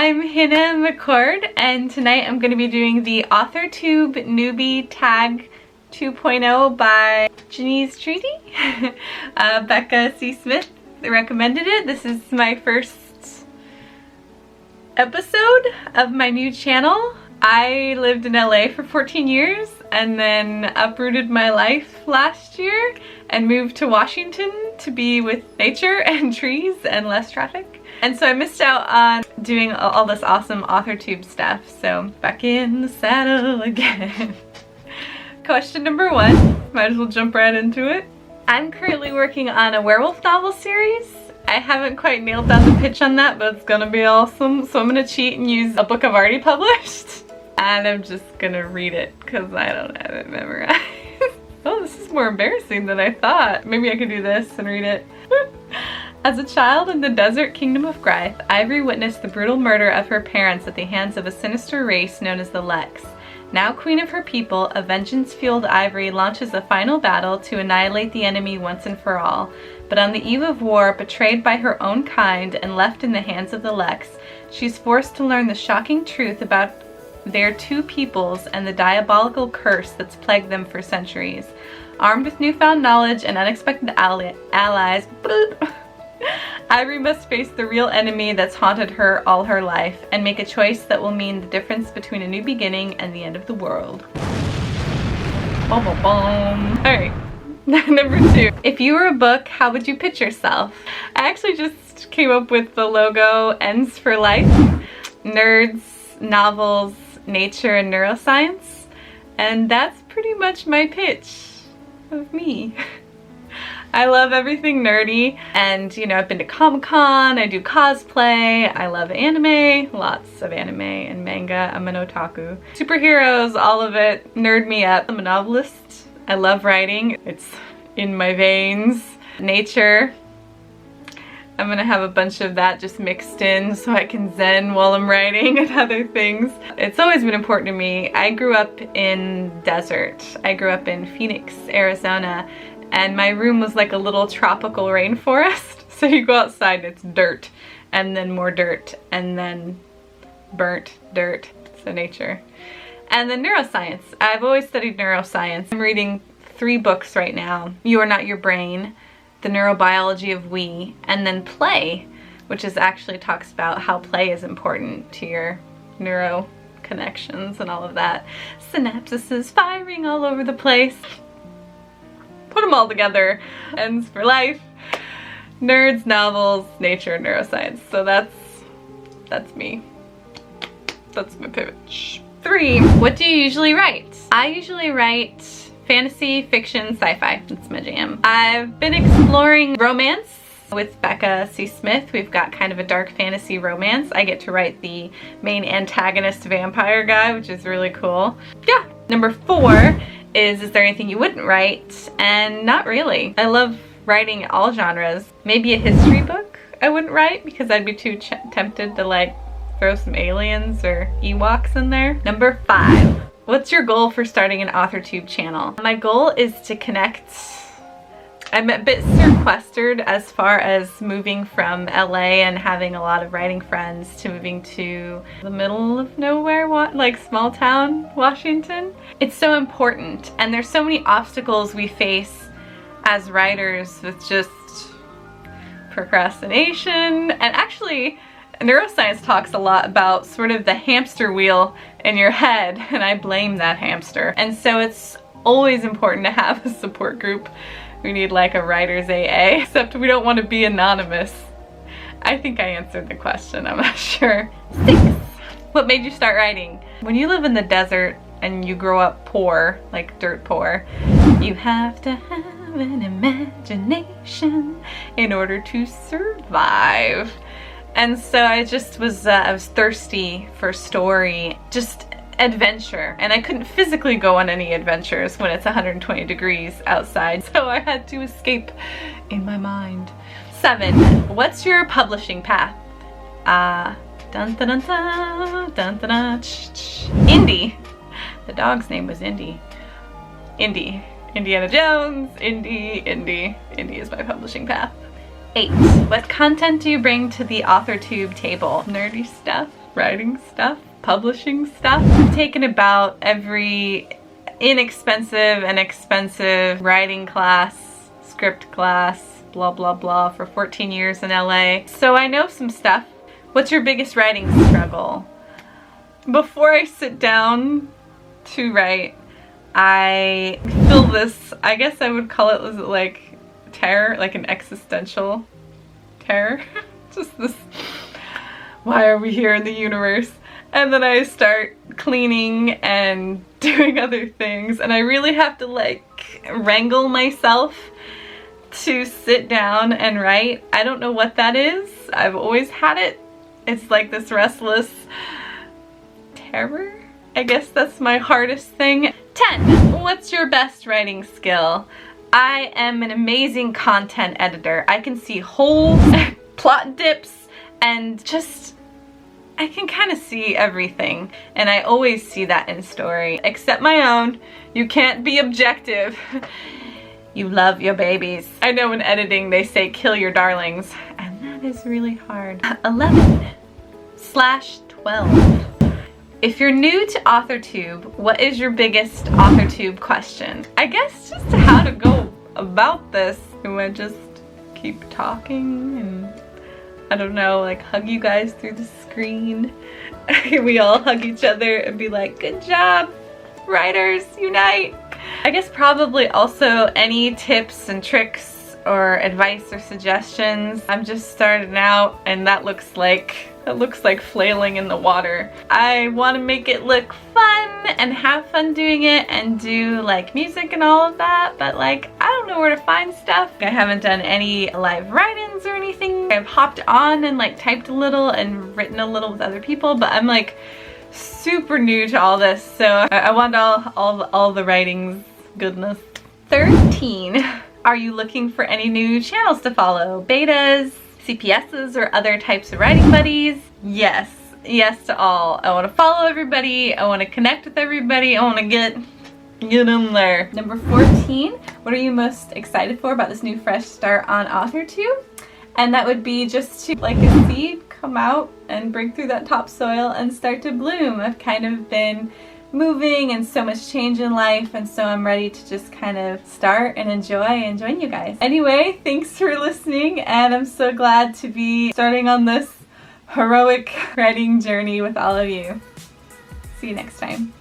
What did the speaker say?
I'm Hannah McCord, and tonight I'm going to be doing the Authortube Newbie Tag 2.0 by Janice Treaty. Becca C. Smith recommended it. This is my first episode of my new channel. I lived in LA for 14 years and then uprooted my life last year and moved to Washington to be with nature and trees and less traffic. And so I missed out on doing all this awesome Authortube stuff. So back in the saddle again. Question number 1, might as well jump right into it. I'm currently working on a werewolf novel series. I haven't quite nailed down the pitch on that, but it's gonna be awesome. So I'm gonna cheat and use a book I've already published. And I'm just gonna read it because I don't have it memorized. Oh, this is more embarrassing than I thought. Maybe I could do this and read it. As a child in the desert kingdom of Grythe, Ivory witnessed the brutal murder of her parents at the hands of a sinister race known as the Lex. Now queen of her people, a vengeance-fueled Ivory launches a final battle to annihilate the enemy once and for all. But on the eve of war, betrayed by her own kind and left in the hands of the Lex, she's forced to learn the shocking truth about their two peoples and the diabolical curse that's plagued them for centuries. Armed with newfound knowledge and unexpected allies, Ivory must face the real enemy that's haunted her all her life and make a choice that will mean the difference between a new beginning and the end of the world. Boom, boom, boom. Alright, number 2. If you were a book, how would you pitch yourself? I actually just came up with the logo Ends for Life. Nerds, novels, nature, and neuroscience. And that's pretty much my pitch of me. I love everything nerdy, and you know, I've been to Comic-Con, I do cosplay, I love anime, lots of anime and manga, I'm an otaku. Superheroes, all of it, nerd me up. I'm a novelist, I love writing, it's in my veins. Nature, I'm gonna have a bunch of that just mixed in so I can zen while I'm writing and other things. It's always been important to me. I grew up in desert. I grew up in Phoenix, Arizona, and my room was like a little tropical rainforest. So you go outside and it's dirt, and then more dirt, and then burnt dirt. So nature. And then neuroscience. I've always studied neuroscience. I'm reading 3 books right now. You Are Not Your Brain, The Neurobiology of We, and then Play, which is actually talks about how play is important to your neuro connections and all of that. Synapses firing all over the place. Put them all together. Ends for Life. Nerds, novels, nature, neuroscience. So that's me. That's my pitch. 3. What do you usually write? I usually write fantasy, fiction, sci-fi. That's my jam. I've been exploring romance with Becca C. Smith. We've got kind of a dark fantasy romance. I get to write the main antagonist vampire guy, which is really cool. Yeah. Number 4 is there anything you wouldn't write? And not really. I love writing all genres. Maybe a history book I wouldn't write because I'd be too tempted to like throw some aliens or Ewoks in there. Number 5. What's your goal for starting an Authortube channel? My goal is to connect. I'm a bit sequestered as far as moving from LA and having a lot of writing friends to moving to the middle of nowhere, like small town Washington. It's so important, and there's so many obstacles we face as writers with just procrastination. And actually, neuroscience talks a lot about sort of the hamster wheel in your head, and I blame that hamster. And so it's always important to have a support group. We need like a writer's AA, except we don't want to be anonymous. I think I answered the question, I'm not sure. 6. What made you start writing? When you live in the desert and you grow up poor, like dirt poor, you have to have an imagination in order to survive. And so I just was, I was thirsty for story, just adventure. And I couldn't physically go on any adventures when it's 120 degrees outside, so I had to escape in my mind. 7. What's your publishing path? Dun dun dun dun, dun dun dun, Indy. The dog's name was Indy. Indy. Indiana Jones, Indy. Indy is my publishing path. 8. What content do you bring to the Authortube table? Nerdy stuff, writing stuff, publishing stuff. I've taken about every inexpensive and expensive writing class, script class, blah blah blah for 14 years in LA. So I know some stuff. What's your biggest writing struggle? Before I sit down to write, I feel this, I guess I would call it like terror, like an existential terror. Just this, why are we here in the universe? And then I start cleaning and doing other things, and I really have to like wrangle myself to sit down and write. I don't know what that is. I've always had it. It's like this restless terror. I guess that's my hardest thing. 10. What's your best writing skill? I am an amazing content editor. I can see holes, plot dips, and just, I can kind of see everything. And I always see that in story, except my own. You can't be objective. You love your babies. I know in editing they say kill your darlings, and that is really hard. 11/12. If you're new to Authortube, what is your biggest Authortube question? I guess just how to go about this. Do I just keep talking and, I don't know, like hug you guys through the screen? We all hug each other and be like, good job, writers, unite. I guess probably also any tips and tricks or advice or suggestions. I'm just starting out, and that looks like flailing in the water. I want to make it look fun and have fun doing it and do like music and all of that, but like I don't know where to find stuff. I haven't done any live write-ins or anything. I've hopped on and like typed a little and written a little with other people, but I'm like super new to all this, so I want all the writings goodness. 13. Are you looking for any new channels to follow? Betas, CPSs, or other types of writing buddies? Yes. Yes to all. I want to follow everybody. I want to connect with everybody. I want to get them there. Number 14. What are you most excited for about this new fresh start on Authortube? And that would be just to like a seed come out and break through that topsoil and start to bloom. I've kind of been moving and so much change in life, and so I'm ready to just kind of start and enjoy and join you guys. Anyway, thanks for listening, and I'm so glad to be starting on this heroic writing journey with all of you. See you next time.